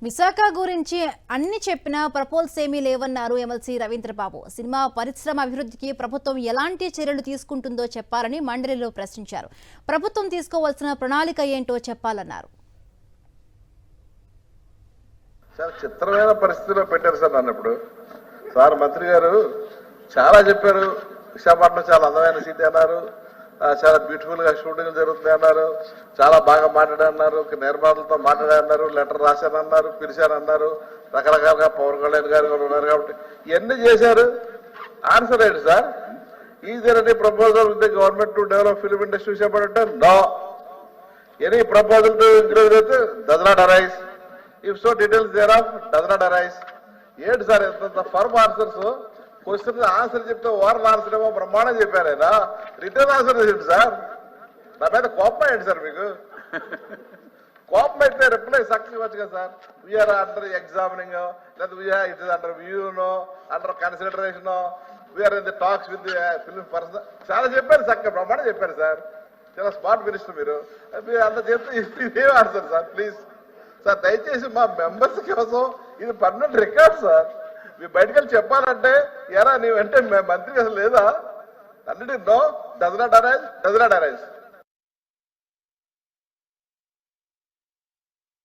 విశాఖ గురించి అన్ని చెప్పినా ప్రపోజల్స్ ఏమీ లేవన్నారు ఎమ్మెల్సీ రవీంద్రబాబు. సినిమా పరిశ్రమ అభివృద్ధికి ప్రభుత్వం ఎలాంటి చర్యలు తీసుకుంటుందో చెప్పాలని మండలిలో ప్రశ్నించారు. ప్రభుత్వం తీసుకోవాల్సిన ప్రణాళిక ఏంటో చెప్పాలన్నారు. చాలా చిత్రమైన పరిస్థితిలో పెట్టారు సార్ అన్నప్పుడు. సార్ మంత్రి గారు చాలా చెప్పారు. విశాఖపట్నం చాలా అందమైన సిటీ అన్నారు, చాలా బ్యూటిఫుల్ గా షూటింగ్ జరుగుతుంది అన్నారు, చాలా బాగా మాట్లాడన్నారు, నిర్మాతలతో మాట్లాడన్నారు, లెటర్ రాశానన్నారు, పిలిచానన్నారు, రకరకాలుగా పవన్ కళ్యాణ్ గారు కూడా ఉన్నారు. కాబట్టి ఇవన్నీ చేశారు. ఆన్సర్ ఏంటి sir? Is there any proposal with the government to develop film industry Visakhapatnam? No. Any proposal to increase does not arise. If so details thereof does not arise. ఏంటి సార్ ఎంత ఫర్మ్ ఆన్సర్స్? క్వశ్చన్ ఆన్సర్ చెప్తే overall answer ఏమో బ్రహ్మాండం చెప్పారు ఆయన. Return answer ఏంటి sir? నా మీద కోపం ఏంటి సార్ మీకు? కోపం అయితే రిప్లై సక్సెస్ ఇవ్వచ్చు కదా సార్. వీఆర్ అండర్ ఎగ్జామినింగ్, లేదా ఇట్ ఇస్ అండర్ వ్యూనో, under consideration, we are in the talks with film person. చాలా చెప్పారు, చక్కగా బ్రహ్మాండం చెప్పారు సార్. చాలా స్మార్ట్ మినిస్టర్ మీరు. అంత చెప్తే ఇదే ఆన్సర్ సార్. ప్లీజ్ సార్, దయచేసి మా మెంబర్స్ కోసం ఇది పర్మనెంట్ రికార్డ్ సార్. మీరు బయటకు వెళ్ళి చెప్పాలంటే ఎరా నీవంటే మంత్రి అసలు లేదా? అన్నిటి no, does not arise, does not arise.